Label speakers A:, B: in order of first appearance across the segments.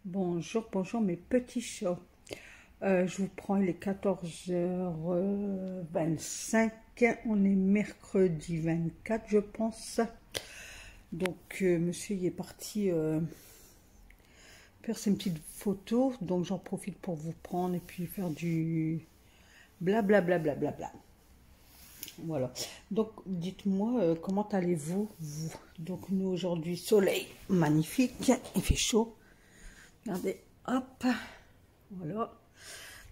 A: Bonjour, bonjour mes petits chats. Je vous prends, il est 14h25. On est mercredi 24, je pense. Donc, monsieur il est parti faire ses petites photos. Donc, j'en profite pour vous prendre et puis faire du blablabla. Voilà. Donc, dites-moi, comment allez-vous, vous? Donc, nous, aujourd'hui, soleil magnifique. Il fait chaud. Regardez, hop. Voilà.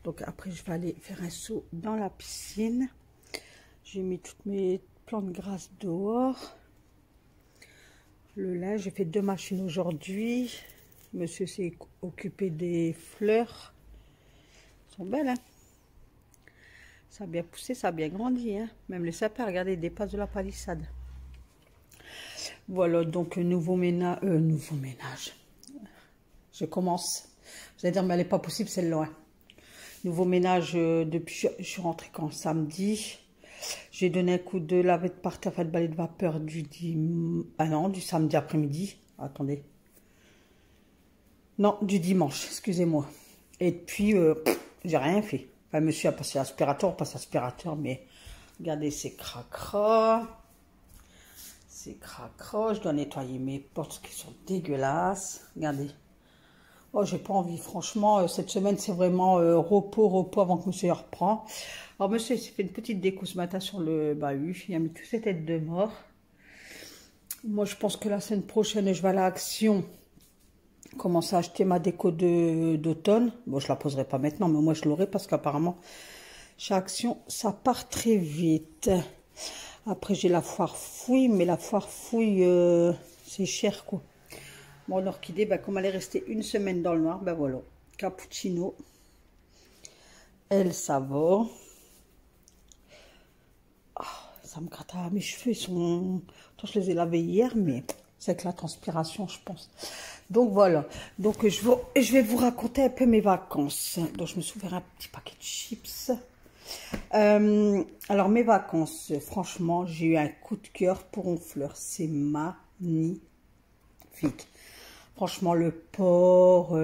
A: Donc, après, je vais aller faire un saut dans la piscine. J'ai mis toutes mes plantes grasses dehors. Le linge, j'ai fait 2 machines aujourd'hui. Monsieur s'est occupé des fleurs. Elles sont belles, hein? Ça a bien poussé, ça a bien grandi, hein? Même les sapins, regardez, ils dépassent de la palissade. Voilà, donc nouveau ménage. Je commence. Vous allez dire, mais elle n'est pas possible, celle-là. Hein. Nouveau ménage depuis, je suis rentrée quand samedi. J'ai donné un coup de lavette par terre, fait le balai de vapeur du samedi après-midi. Attendez. Non, du dimanche, excusez-moi. Et puis, j'ai rien fait. Enfin, monsieur a passé l'aspirateur, passe l'aspirateur, mais regardez, c'est cracra. C'est cracra. Je dois nettoyer mes portes qui sont dégueulasses. Regardez. Oh, j'ai pas envie. Franchement, cette semaine, c'est vraiment repos avant que monsieur reprend. Alors, monsieur, il s'est fait une petite déco ce matin sur le bahut. Il a mis toutes ses têtes de mort. Moi, je pense que la semaine prochaine, je vais à l'Action commencer à acheter ma déco d'automne. Bon, je la poserai pas maintenant, mais moi, je l'aurai parce qu'apparemment, chez Action, ça part très vite. Après, j'ai la foire fouille, mais la foire fouille, c'est cher, quoi. Bon, l'orchidée, ben, comme elle est restée une semaine dans le noir, ben voilà. Cappuccino. Elle, ça va. Oh, ça me gratte. Mes cheveux, ils sont... Attends, je les ai lavés hier, mais c'est avec la transpiration, je pense. Donc, voilà. Donc, je vais vous raconter un peu mes vacances. Donc, je me suis ouvert un petit paquet de chips. Alors, mes vacances, franchement, j'ai eu un coup de cœur pour Honfleur. C'est magnifique. Franchement, le port,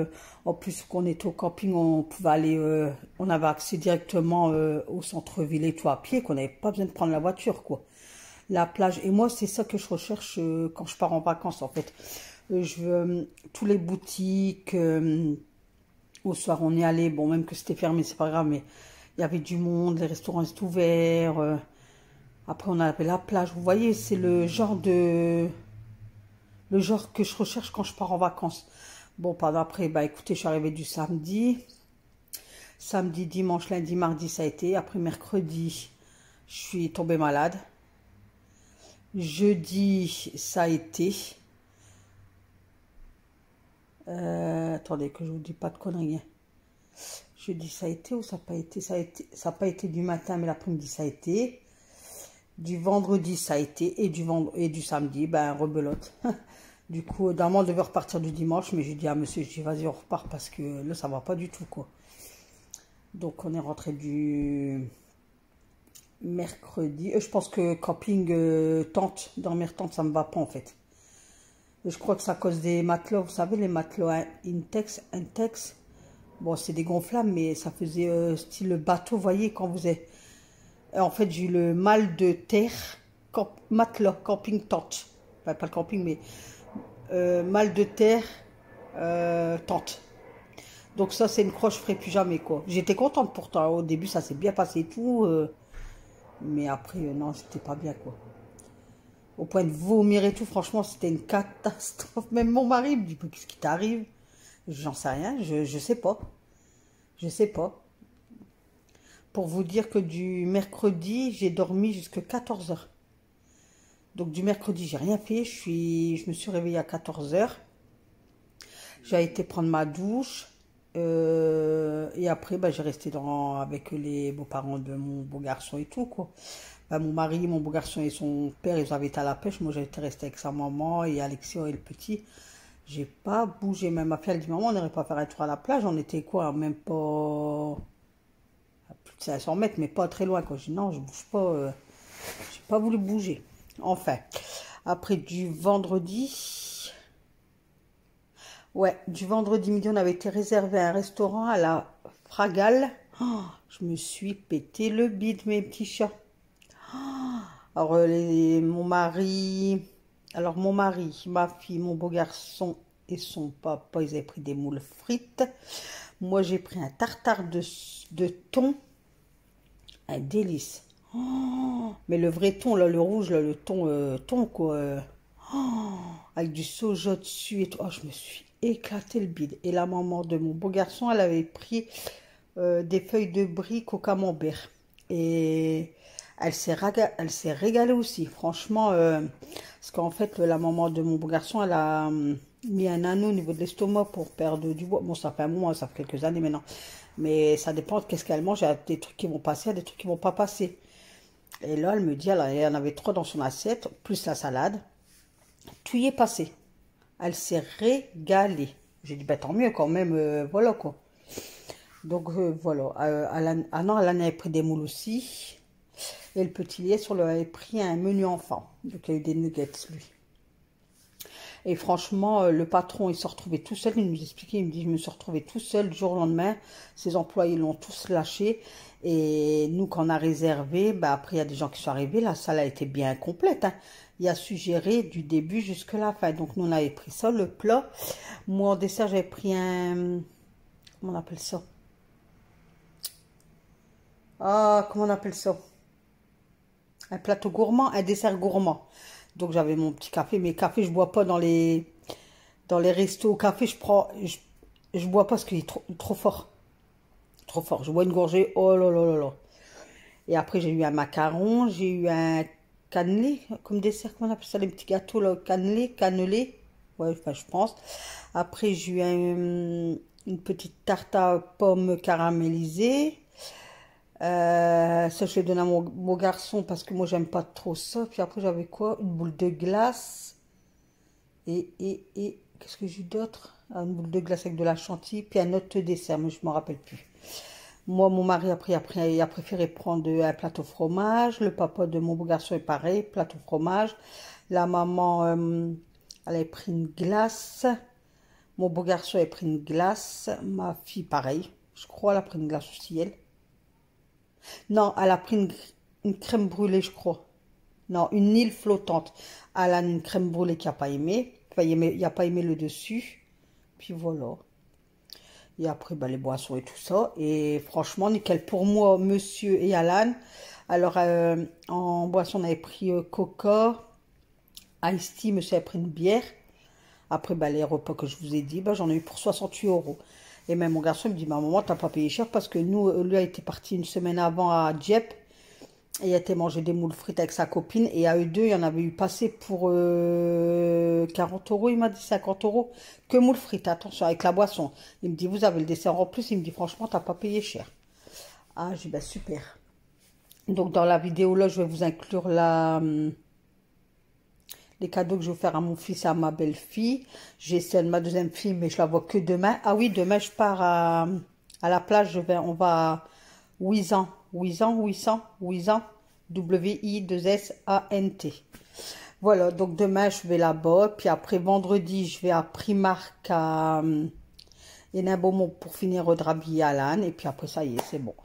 A: en plus qu'on était au camping, on pouvait aller, on avait accès directement au centre-ville et tout à pied, qu'on n'avait pas besoin de prendre la voiture, quoi. La plage, et moi, c'est ça que je recherche quand je pars en vacances, en fait. Je veux tous les boutiques, au soir, on y allait, bon, même que c'était fermé, c'est pas grave, mais il y avait du monde, les restaurants étaient ouverts. Après, on avait la plage, vous voyez, c'est le genre que je recherche quand je pars en vacances. Bon, pas après, bah écoutez, je suis arrivée du samedi. Samedi, dimanche, lundi, mardi, ça a été. Après, mercredi, je suis tombée malade. Jeudi, ça a été. Attendez, que je vous dis pas de conneries. Jeudi, ça a été ou ça n'a pas été? Ça n'a pas été du matin, mais l'après-midi, ça a été. Du vendredi, ça a été. Et du samedi, ben, rebelote. Du coup, normalement, on devait repartir du dimanche, mais j'ai dit à monsieur, je dis, vas-y, on repart parce que là, ça va pas du tout, quoi. Donc, on est rentré du mercredi. Je pense que camping tente, dormir tente, ça me va pas, en fait. Je crois que c'est à cause des matelas, vous savez, les matelas Intex. Bon, c'est des gonflables, mais ça faisait style bateau, vous voyez, quand vous êtes... En fait, j'ai eu le mal de terre, matelas, camping tente. Enfin, pas le camping, mais... mal de terre, tente. Donc ça, c'est une croche, je ferai plus jamais, quoi. J'étais contente pourtant. Au début, ça s'est bien passé et tout. Mais après, non, c'était pas bien, quoi. Au point de vomir et tout, franchement, c'était une catastrophe. Même mon mari me dit, qu'est-ce qui t'arrive? J'en sais rien, je sais pas. Je sais pas. Pour vous dire que du mercredi, j'ai dormi jusqu'à 14 h. Donc du mercredi, j'ai rien fait. Je me suis réveillée à 14 h. J'ai été prendre ma douche. Et après, bah, j'ai resté avec les beaux-parents de mon beau garçon et tout, quoi. Bah, mon mari, mon beau garçon et son père, ils avaient été à la pêche. Moi, j'étais restée avec sa maman et Alexia et le petit. J'ai pas bougé. Même ma fille, elle dit, maman, on n'irait pas faire un tour à la plage. On était quoi? Même pas à plus de 500 mètres, mais pas très loin, quoi. Je dis, non, je bouge pas. J'ai pas voulu bouger. Enfin, après du vendredi... Ouais, du vendredi midi, on avait été réservé à un restaurant à la Fragale. Oh, je me suis pété le bide, mes petits chats. Alors, mon mari, ma fille, mon beau garçon et son papa, ils avaient pris des moules frites. Moi, j'ai pris un tartare de thon, un délice. Oh, mais le vrai thon, là, le rouge, là, le thon, quoi. Avec du soja dessus et tout. Oh, je me suis éclaté le bide. Et la maman de mon beau garçon, elle avait pris des feuilles de briques au camembert. Et elle s'est régalée aussi. Franchement, parce qu'en fait, la maman de mon beau garçon, elle a mis un anneau au niveau de l'estomac pour perdre du poids. Bon, ça fait un moment, ça fait quelques années maintenant. Mais ça dépend de qu'est-ce qu'elle mange. Il y a des trucs qui vont passer, il y a des trucs qui vont pas passer. Et là, elle me dit, elle en avait 3 dans son assiette, plus la salade. Tout y est passé. Elle s'est régalée. J'ai dit, bah, tant mieux quand même, voilà quoi. Donc voilà. Non, elle en avait pris des moules aussi. Et le petit liesse, on lui avait pris un menu enfant. Donc il y a eu des nuggets, lui. Et franchement, le patron, il s'est retrouvé tout seul. Il nous expliquait, il me dit, je me suis retrouvé tout seul du jour au lendemain. Ses employés l'ont tous lâché. Et nous, quand on a réservé, bah, après, il y a des gens qui sont arrivés. La salle a été bien complète, hein. Il a suggéré du début jusqu'à la fin. Donc, nous, on avait pris ça, le plat. Moi, en dessert, j'avais pris un... Comment on appelle ça? Ah, comment on appelle ça? Un plateau gourmand, un dessert gourmand. Donc, j'avais mon petit café. Mais café, je bois pas dans les restos. Café, je bois pas parce qu'il est trop fort. Trop fort. Je bois une gorgée. Oh là là là là. Et après, j'ai eu un macaron. J'ai eu un cannelé, comme dessert, comment on appelle ça, les petits gâteaux, là, cannelé. Ouais, enfin, je pense. Après, j'ai eu une petite tarte à pommes caramélisée. Ça, je l'ai donné à mon garçon parce que moi, j'aime pas trop ça. Puis après, j'avais quoi? Une boule de glace. Et qu'est-ce que j'ai eu d'autre? Ah, une boule de glace avec de la chantilly. Puis un autre dessert, mais je m'en rappelle plus. Moi, mon mari a préféré prendre un plateau fromage. Le papa de mon beau garçon est pareil, plateau fromage. La maman, elle a pris une glace. Mon beau garçon a pris une glace. Ma fille, pareil. Je crois elle a pris une glace aussi, elle. Non, elle a pris une crème brûlée, je crois. Non, une île flottante. Elle a une crème brûlée qui n'a pas aimé. Enfin, il n'a pas aimé le dessus. Puis voilà. Et après, bah, les boissons et tout ça. Et franchement, nickel pour moi, monsieur et Alan. Alors, en boisson, on avait pris Coca, Ice Tea, monsieur avait pris une bière. Après, bah, les repas que je vous ai dit, bah, j'en ai eu pour 68 euros. Et même mon garçon me dit, bah, maman, t'as pas payé cher parce que nous, lui a été parti une semaine avant à Dieppe. Et il a été manger des moules frites avec sa copine. Et à eux deux, il y en avait eu passé pour 40 euros. Il m'a dit 50 euros. Que moules frites, attention, avec la boisson. Il me dit, vous avez le dessert en plus. Il me dit, franchement, t'as pas payé cher. Ah, j'ai dit, bah super. Donc, dans la vidéo, là, je vais vous inclure les cadeaux que je vais faire à mon fils et à ma belle-fille. J'ai celle de ma deuxième fille, mais je la vois que demain. Ah oui, demain, je pars à la plage. On va à Ouisan. Ouisan. W-I-2-S-A-N-T. Voilà, donc demain, je vais là-bas. Puis après, vendredi, je vais à Primark à Hénin-Beaumont pour finir de rhabiller Alan. Et puis après, ça y est, c'est bon.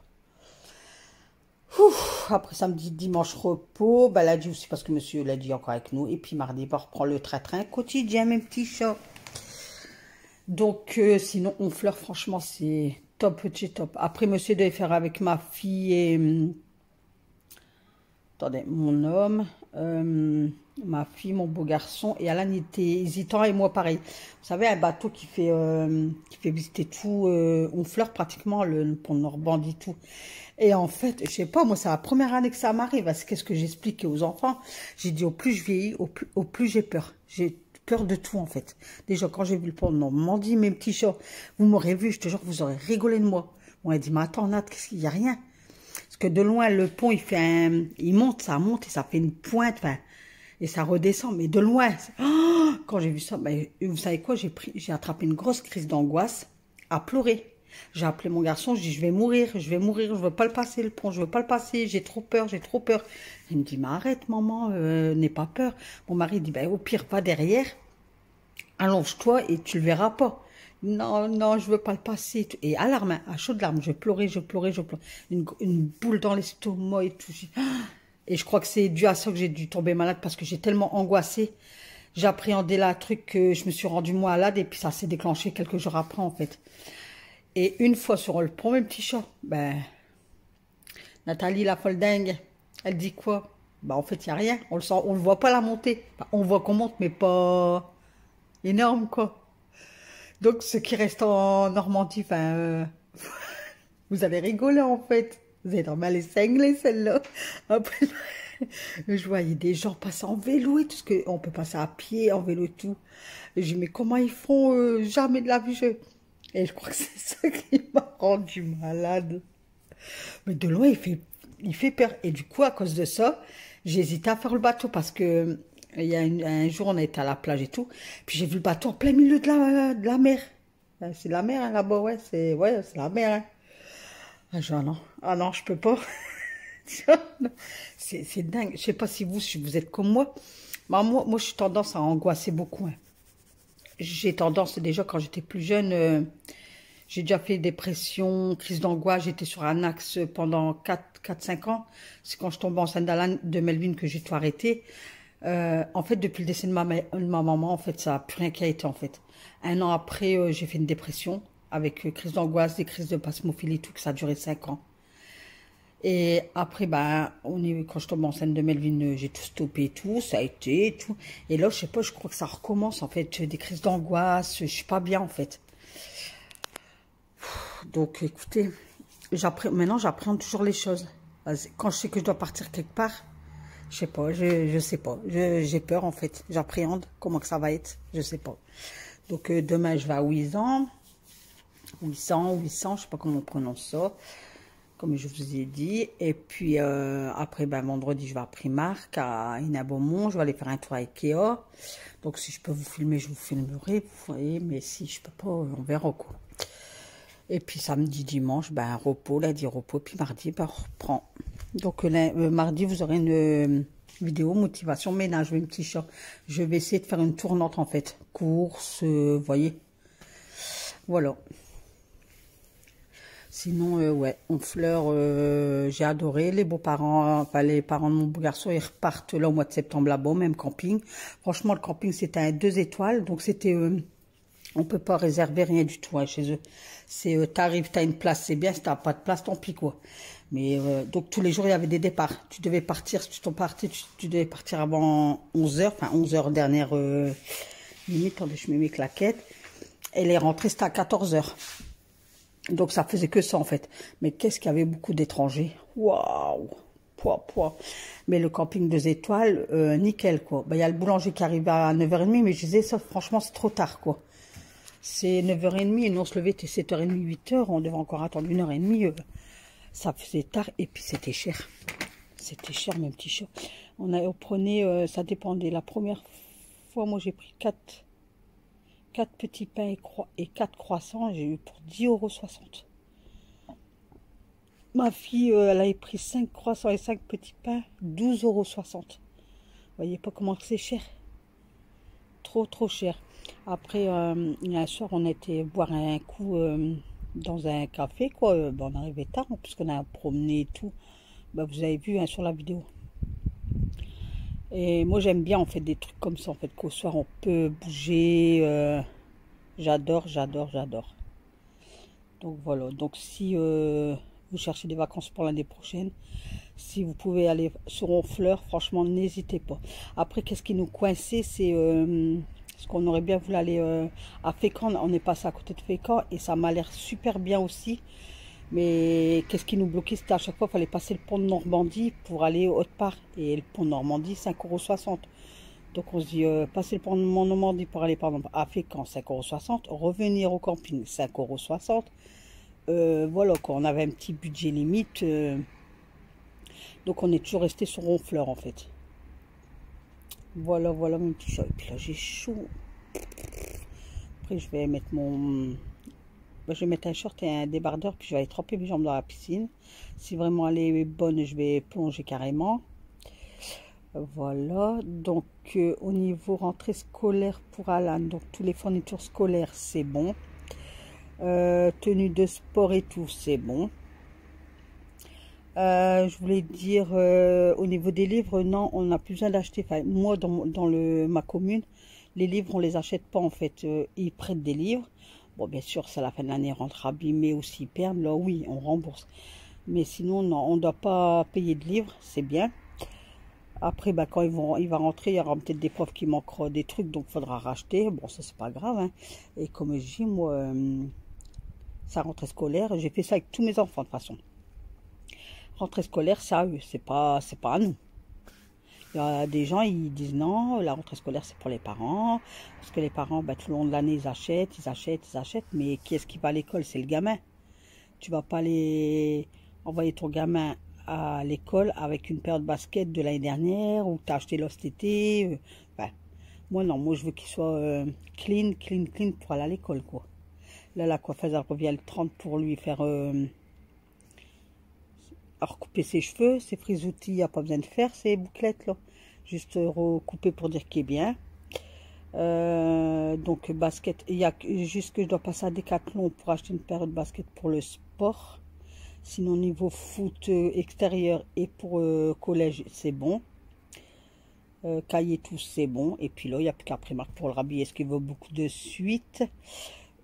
A: Ouf, après samedi, dimanche, repos. Bah, lundi aussi parce que monsieur l'a dit encore avec nous. Et puis mardi, bah, on reprend le train-train quotidien, mes petits chats. Donc, sinon, on fleur, franchement, c'est top, petit top. Après, monsieur devait faire avec ma fille et... attendez, mon homme, ma fille, mon beau garçon. Et Alan était hésitant et moi, pareil. Vous savez, un bateau qui fait visiter tout. On fleur pratiquement le pont de Normandie, tout. Et en fait, je sais pas, moi, c'est la première année que ça m'arrive. Qu'est-ce que j'explique aux enfants? J'ai dit, au plus je vieillis, au plus j'ai peur. J'ai peur de tout, en fait. Déjà, quand j'ai vu le pont de Normandie, mes petits chats, vous m'aurez vu, je te jure, vous aurez rigolé de moi. On a dit, mais attends, Nat, qu'est-ce qu'il y a rien? Parce que de loin, le pont, il monte et ça fait une pointe, enfin, et ça redescend, mais de loin. Oh, quand j'ai vu ça, ben, vous savez quoi, j'ai attrapé une grosse crise d'angoisse, à pleurer. J'ai appelé mon garçon, je dis, je vais mourir, je veux pas le passer, le pont, je veux pas le passer, j'ai trop peur. Il me dit, mais arrête, maman, n'aie pas peur. Mon mari dit, ben, au pire, va derrière. allonge-toi et tu le verras pas. Non, non, je veux pas le passer. Et à larmes, hein, à chaudes larmes, je pleurais, je pleurais, je pleurais. Une boule dans l'estomac et tout. Et je crois que c'est dû à ça que j'ai dû tomber malade parce que j'ai tellement angoissé. J'appréhendais la truc que je me suis rendue malade et puis ça s'est déclenché quelques jours après en fait. Et une fois sur le premier petit chat, ben, Nathalie la folle dingue, elle dit quoi? Bah en fait il n'y a rien, on le sent, on le voit pas la montée. Enfin, on voit qu'on monte mais pas énorme quoi. Donc ceux qui restent en Normandie, enfin, vous allez rigoler en fait. Vous êtes normal les cinglés celle-là. Après, je voyais des gens passer en vélo et tout, parce qu'on peut passer à pied, en vélo et tout. Et je dis, mais comment ils font jamais de la vie Et je crois que c'est ça qui m'a rendu malade. Mais de loin, il fait peur. Et du coup, à cause de ça, j'ai hésité à faire le bateau parce que il y a un jour, on était à la plage et tout. Puis j'ai vu le bateau en plein milieu de la mer. C'est la mer hein, là-bas, ouais, c'est la mer. Hein. Ah non, je peux pas. C'est dingue. Je sais pas si vous êtes comme moi. Mais moi, je suis tendance à angoisser beaucoup. Hein. J'ai tendance, déjà, quand j'étais plus jeune, j'ai déjà fait dépression, crise d'angoisse. J'étais sur un axe pendant 4-5 ans. C'est quand je tombe enceinte de Melvin que j'ai tout arrêté. En fait, depuis le décès de ma maman, en fait, ça n'a plus rien qui a été, en fait. Un an après, j'ai fait une dépression avec crise d'angoisse, des crises de pasmophilie, tout, que ça a duré 5 ans. Et après, ben, quand je tombe enceinte de Melvin, j'ai tout stoppé et tout, ça a été et tout. Et là, je sais pas, je crois que ça recommence, en fait, des crises d'angoisse, je suis pas bien, en fait. Donc, écoutez, maintenant, j'apprends toujours les choses. Quand je sais que je dois partir quelque part, je sais pas, je sais pas. J'ai peur, en fait. J'appréhende comment que ça va être, je sais pas. Donc, demain, je vais à 800, je sais pas comment on prononce ça. Comme je vous ai dit. Et puis, après, ben, vendredi, je vais à Primark, à Hénin-Beaumont. Je vais aller faire un tour à Ikea. Donc, si je peux vous filmer, je vous filmerai. Vous voyez, mais si je peux pas, on verra quoi. Et puis, samedi, dimanche, ben, repos, lundi, repos. Puis mardi, ben, on reprend. Donc, mardi, vous aurez une vidéo motivation ménage, une petite chat. Je vais essayer de faire une tournante, en fait. Course, vous voyez. Voilà. Sinon, ouais, Honfleur, j'ai adoré. Les beaux-parents, enfin, les parents de mon beau garçon, ils repartent là au mois de septembre là-bas, même camping. Franchement, le camping, c'était un 2 étoiles. Donc, c'était, on peut pas réserver rien du tout hein, chez eux. C'est, t'arrives, t'as une place, c'est bien. Si t'as pas de place, tant pis, quoi. Mais, donc, tous les jours, il y avait des départs. Tu devais partir, si tu t'en partais, tu devais partir avant 11 h, enfin, 11 h dernière minute. Attendez, je mets mes claquettes. Et les rentrées, c'était à 14 h. Donc, ça faisait que ça, en fait. Mais qu'est-ce qu'il y avait beaucoup d'étrangers. Waouh. Pouah. Mais le camping 2 étoiles, nickel, quoi. Il y a le boulanger qui arrive à 9h30, mais je disais, ça, franchement, c'est trop tard, quoi. C'est 9h30, et nous, on se levait, c'était 7h30, 8h. On devait encore attendre 1h30. Ça faisait tard, et puis c'était cher. C'était cher, mes petits chats. On prenait, ça dépendait. La première fois, moi, j'ai pris 4 petits pains et 4 croissants, j'ai eu pour 10,60 €. Ma fille, elle avait pris 5 croissants et 5 petits pains, 12,60 €. Vous voyez pas comment c'est cher? Trop cher. Après, un soir, on était boire un coup dans un café, quoi. On arrivait tard, puisqu'on a promené et tout. Vous avez vu hein, sur la vidéo. Et moi, j'aime bien, en fait, des trucs comme ça, en fait, qu'au soir, on peut bouger. J'adore. Donc, voilà. Donc, si vous cherchez des vacances pour l'année prochaine, si vous pouvez aller sur Honfleur, franchement, n'hésitez pas. Après, qu'est-ce qui nous coinçait, c'est parce qu'on aurait bien voulu aller à Fécamp. On est passé à côté de Fécamp et ça m'a l'air super bien aussi. Mais qu'est-ce qui nous bloquait, c'était à chaque fois, il fallait passer le pont de Normandie pour aller autre part. Et le pont de Normandie, 5,60 €. Donc on se dit, passer le pont de Normandie pour aller par exemple à Fécamp, 5,60 €. Revenir au camping, 5,60 €. Voilà quoi, on avait un petit budget limite. Donc on est toujours resté sur Honfleur en fait. Voilà mon petit chat. Et puis là j'ai chaud. Après je vais mettre je vais mettre un short et un débardeur, puis je vais aller tremper mes jambes dans la piscine. Si vraiment elle est bonne, je vais plonger carrément. Voilà, donc au niveau rentrée scolaire pour Alan, donc tous les fournitures scolaires, c'est bon. Tenue de sport et tout, c'est bon. Je voulais dire, au niveau des livres, non, on n'a plus besoin d'acheter. Enfin, moi, ma commune, les livres, on les achète pas en fait. Ils prêtent des livres. Bon, bien sûr, c'est à la fin de l'année, rentre abîmé ou s'ils perdent, là, oui, on rembourse. Mais sinon, non, on ne doit pas payer de livres, c'est bien. Après, bah, quand il va rentrer, il y aura peut-être des profs qui manqueront des trucs, donc il faudra racheter. Bon, ça, c'est pas grave, hein. Et comme je dis, moi, sa rentrée scolaire, j'ai fait ça avec tous mes enfants, de toute façon. Rentrée scolaire, c'est à eux, c'est pas à nous. Il y a des gens, ils disent non, la rentrée scolaire, c'est pour les parents. Parce que les parents, bah, tout le long de l'année, ils achètent. Mais qui est-ce qui va à l'école? C'est le gamin. Tu vas pas aller envoyer ton gamin à l'école avec une paire de baskets de l'année dernière ou tu as acheté l'os cet été. Ouais. Moi, non, moi, je veux qu'il soit clean pour aller à l'école, quoi. Là, la coiffeuse, elle revient le 30 pour lui faire recouper ses cheveux, ses frisoutis, il n'y a pas besoin de faire ses bouclettes, là. Juste recouper pour dire qu'il est bien. Donc, basket, il y a juste que je dois passer à Decathlon pour acheter une paire de baskets pour le sport. Sinon, niveau foot extérieur et pour collège, c'est bon. Cahier, tout, c'est bon. Et puis là, il n'y a plus qu'à Primark pour le rhabiller. Est-ce qu'il veut beaucoup de suite?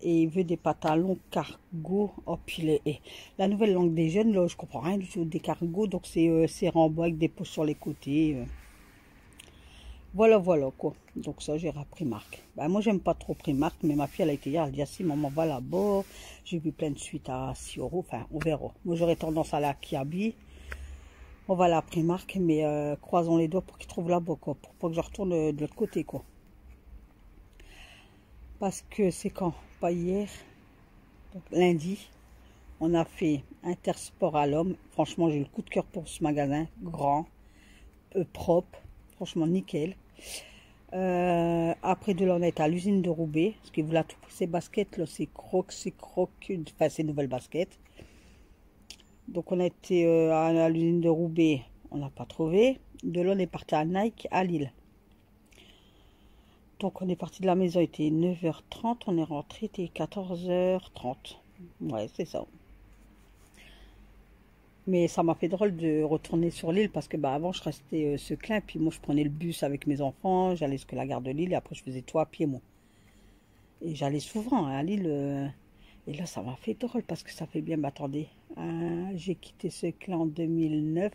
A: Et il veut des pantalons cargo. Oh, puis la nouvelle langue des jeunes, là, je comprends rien du tout des cargos. Donc, c'est Rambo avec des poches sur les côtés. Voilà, voilà, quoi. Donc, ça, j'irai à Primark. Ben, moi, j'aime pas trop Primark, mais ma fille, elle a été hier. Elle dit, ah, si, maman, va là-bas. J'ai vu plein de suites à 6 euros. Enfin, on verra. Moi, j'aurais tendance à aller à Kiabi. On va aller à Primark, mais croisons les doigts pour qu'ils trouvent là-bas, quoi. Pour pas que je retourne de l'autre côté, quoi. Parce que c'est quand? Pas hier. Donc, lundi, on a fait Intersport à l'homme. Franchement, j'ai eu le coup de cœur pour ce magasin. Grand, propre. Franchement, nickel. Après de là, on est à l'usine de Roubaix. Parce que voilà, toutes ces baskets, là, c'est crocs, enfin, ces nouvelles baskets. Donc, on a été à l'usine de Roubaix. On n'a pas trouvé. De là, on est parti à Nike, à Lille. Donc, on est parti de la maison, il était 9h30. On est rentré, il était 14h30. Ouais, c'est ça. Mais ça m'a fait drôle de retourner sur l'île parce que bah, avant, je restais Seclin. Puis moi, je prenais le bus avec mes enfants. J'allais jusqu'à la gare de Lille et après, je faisais tout à pied, moi. Et j'allais souvent à Lille. Et là, ça m'a fait drôle parce que ça fait bien. Bah, attendez, j'ai quitté Seclin en 2009.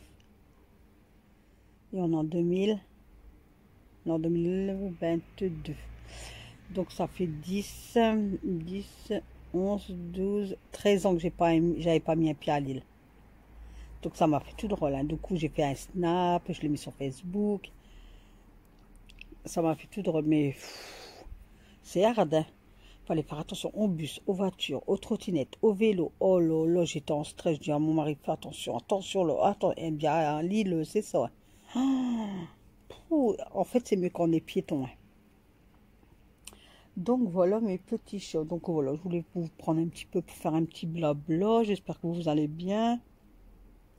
A: Et on est en 2022. Donc, ça fait 10, 11, 12, 13 ans que j'avais pas mis un pied à Lille. Donc ça m'a fait tout drôle. Hein. Du coup, j'ai fait un snap, je l'ai mis sur Facebook. Ça m'a fait tout drôle, mais c'est hard. Hein. Fallait faire attention au bus, aux voitures, aux trottinettes, au vélo. Oh là là, j'étais en stress. Je dis à mon mari, fais attention, attention là. Attends, eh bien, à Lille, c'est ça. En fait, c'est mieux quand on est piéton. Hein. Donc voilà mes petits chats. Donc voilà, je voulais vous prendre un petit peu pour faire un petit blabla. J'espère que vous allez bien.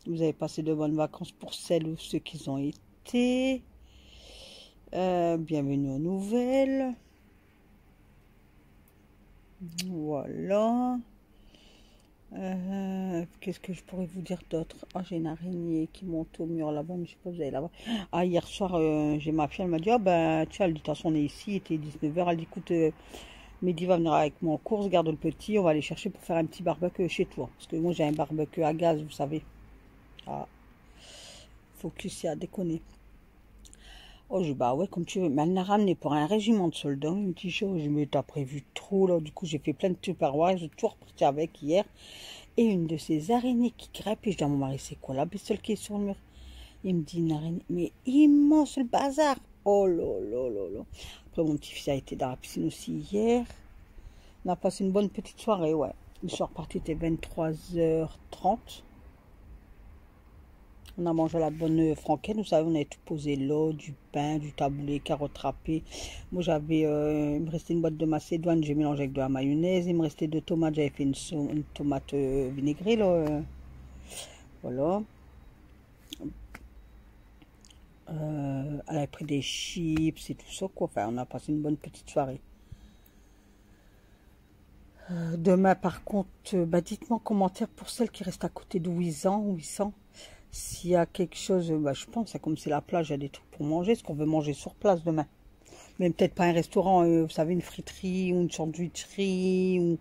A: Vous avez passé de bonnes vacances pour celles ou ceux qui ont été. Bienvenue aux nouvelles. Voilà. Qu'est-ce que je pourrais vous dire d'autre? Ah, j'ai une araignée qui monte au mur là-bas, mais je sais pas, vous allez là-bas. Ah, hier soir, j'ai ma fille, elle m'a dit, ah ben, tu vois, elle dit, de toute façon, on est ici, il était 19h, elle dit, écoute, Mehdi va venir avec moi en course, garde le petit, on va aller chercher pour faire un petit barbecue chez toi. Parce que moi, j'ai un barbecue à gaz, vous savez. Ah, focus, à déconner. Oh, je dis, bah ouais, comme tu veux. Mais elle l'a ramené pour un régiment de soldats, une petite chose. Je me t'as prévu trop, là. Du coup, j'ai fait plein de tupperwares. J'ai tout reparti avec hier. Et une de ces araignées qui grimpent. Et je dis à mon mari, c'est quoi la bestiole qui est sur le mur? Il me dit, une araignée. Mais immense le bazar. Oh là là là là. Après, mon petit-fils a été dans la piscine aussi hier. On a passé une bonne petite soirée, ouais. Le soir parti, était 23h30. On a mangé la bonne franquette, vous savez, on avait tout posé là, du pain, du taboulé, carottes râpées. Moi, il me restait une boîte de macédoine, j'ai mélangé avec de la mayonnaise. Il me restait 2 tomates, j'avais fait une tomate vinaigrée, là. Voilà. Elle avait pris des chips et tout ça, quoi. Enfin, on a passé une bonne petite soirée. Demain, par contre, bah, dites-moi en commentaire pour celles qui restent à côté de 800. S'il y a quelque chose, bah, je pense, comme c'est la plage, il y a des trucs pour manger. Est-ce qu'on veut manger sur place demain? Mais peut-être pas un restaurant, vous savez, une friterie ou une sandwicherie ou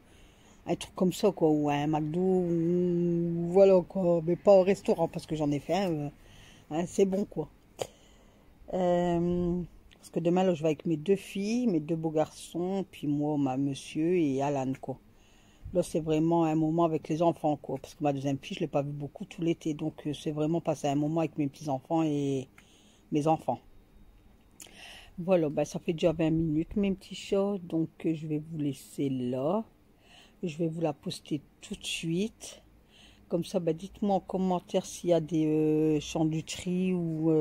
A: un truc comme ça, quoi. Ou un McDo, ou voilà, quoi. Mais pas au restaurant parce que j'en ai fait un. Hein, c'est bon, quoi. Parce que demain, là, je vais avec mes deux filles, mes deux beaux garçons, puis moi, ma monsieur et Alan, quoi. Là, c'est vraiment un moment avec les enfants, quoi. Parce que ma deuxième fille, je ne l'ai pas vue beaucoup tout l'été. Donc, c'est vraiment passer un moment avec mes petits-enfants et mes enfants. Voilà, bah, ça fait déjà 20 minutes, mes petits chats. Donc, je vais vous laisser là. Je vais vous la poster tout de suite. Comme ça, bah, dites-moi en commentaire s'il y a des sandwicheries ou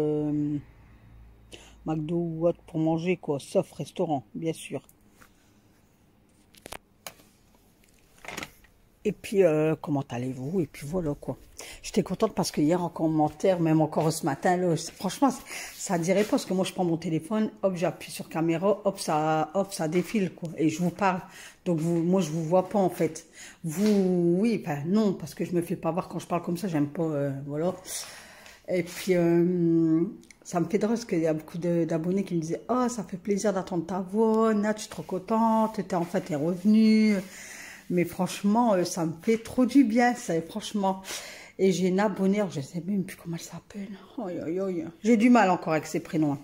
A: McDo ou autre pour manger, quoi. Sauf restaurant, bien sûr. Et puis, comment allez-vous? Et puis voilà, quoi. J'étais contente parce que hier, en commentaire, même encore ce matin, là, franchement, ça dirait pas. Parce que moi, je prends mon téléphone, hop, j'appuie sur caméra, hop, ça défile, quoi. Et je vous parle. Donc, moi, je vous vois pas, en fait. Vous, oui, ben non, parce que je me fais pas voir quand je parle comme ça. J'aime pas, voilà. Et puis, ça me fait drôle parce qu'il y a beaucoup d'abonnés qui me disaient « Oh, ça fait plaisir d'entendre ta voix, Nat, je suis trop contente, t'es revenue. » Mais franchement, ça me fait trop du bien, ça, franchement. Et j'ai une abonnée, je ne sais même plus comment elle s'appelle. J'ai du mal encore avec ses prénoms.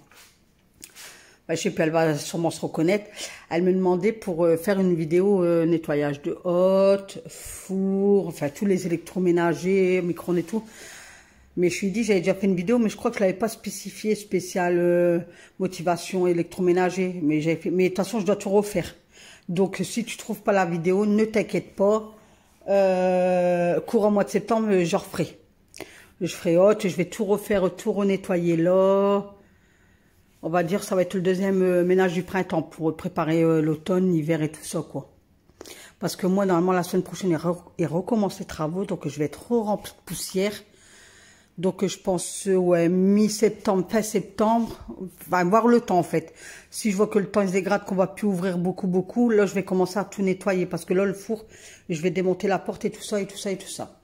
A: Bah, je sais pas, elle va sûrement se reconnaître. Elle me demandait pour faire une vidéo nettoyage de hotte, four, enfin tous les électroménagers, micro-ondes et tout. Mais je lui ai dit, j'avais déjà fait une vidéo, mais je crois que je ne l'avais pas spécifié, spécial motivation électroménager. Mais j'avais fait, mais de toute façon, je dois tout refaire. Donc, si tu trouves pas la vidéo, ne t'inquiète pas. Courant mois de septembre, je referai. Je ferai haute, je vais tout refaire, tout renettoyer là. On va dire, ça va être le deuxième ménage du printemps pour préparer l'automne, l'hiver et tout ça, quoi. Parce que moi, normalement, la semaine prochaine, il recommence les travaux, donc je vais être rempli de poussière. Donc, je pense, ouais, mi-septembre, fin septembre, va voir le temps, en fait. Si je vois que le temps se dégrade, qu'on va plus ouvrir beaucoup, là, je vais commencer à tout nettoyer. Parce que là, le four, je vais démonter la porte et tout ça, et tout ça, et tout ça.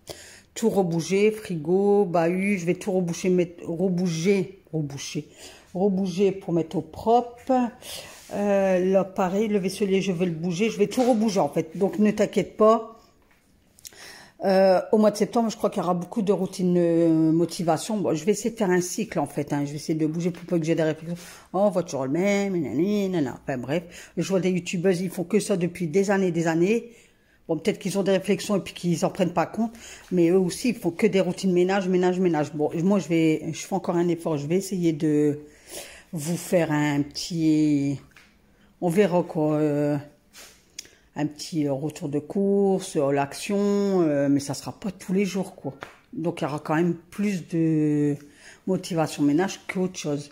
A: Tout rebouger, frigo, bahut, je vais tout rebouger pour mettre au propre. Là, pareil, le vaisselier, je vais le bouger. Je vais tout rebouger, en fait. Donc, ne t'inquiète pas. Au mois de septembre, je crois qu'il y aura beaucoup de routines motivation. Bon, je vais essayer de faire un cycle, en fait. Hein. Je vais essayer de bouger pour pas que j'ai des réflexions. Oh, on voit toujours le même, nanana. Enfin, bref. Je vois des youtubeuses, ils font que ça depuis des années. Bon, peut-être qu'ils ont des réflexions et puis qu'ils en prennent pas compte. Mais eux aussi, ils font que des routines ménage. Bon, moi, je fais encore un effort. Je vais essayer de vous faire un petit... On verra, quoi. Un petit retour de course, l'action, mais ça sera pas tous les jours, quoi. Donc, il y aura quand même plus de motivation ménage qu'autre chose.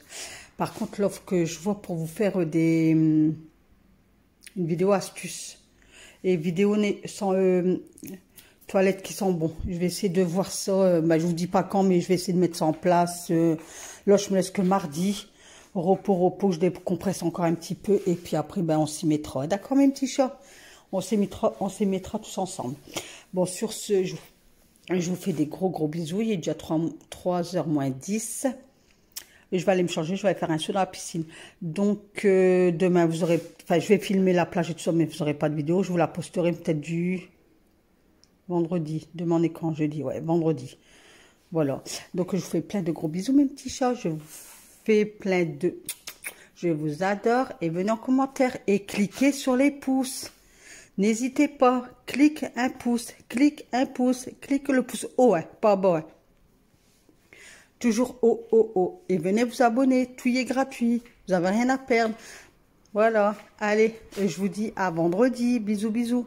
A: Par contre, l'offre que je vois pour vous faire une vidéo astuce et vidéo sans toilettes qui sont bons. Je vais essayer de voir ça. Je vous dis pas quand, mais je vais essayer de mettre ça en place. Là, je me laisse que mardi. Repos, je décompresse encore un petit peu et puis après, on s'y mettra. D'accord, mes petits chats? On s'y mettra tous ensemble. Bon, sur ce, je vous fais des gros bisous. Il est déjà 3h moins 10. Et je vais aller me changer, je vais aller faire un saut dans la piscine. Donc, demain, vous aurez... Enfin, je vais filmer la plage et tout ça, mais vous n'aurez pas de vidéo. Je vous la posterai peut-être du vendredi. Demain, on est quand? Jeudi, ouais, vendredi. Voilà. Donc, je vous fais plein de gros bisous, mes petits chats. Je vous fais plein de... Je vous adore. Et venez en commentaire et cliquez sur les pouces. N'hésitez pas, clique un pouce, clique le pouce haut, hein, pas bas. Hein. Toujours haut. Et venez vous abonner, tout y est gratuit, vous n'avez rien à perdre. Voilà, allez, je vous dis à vendredi, bisous.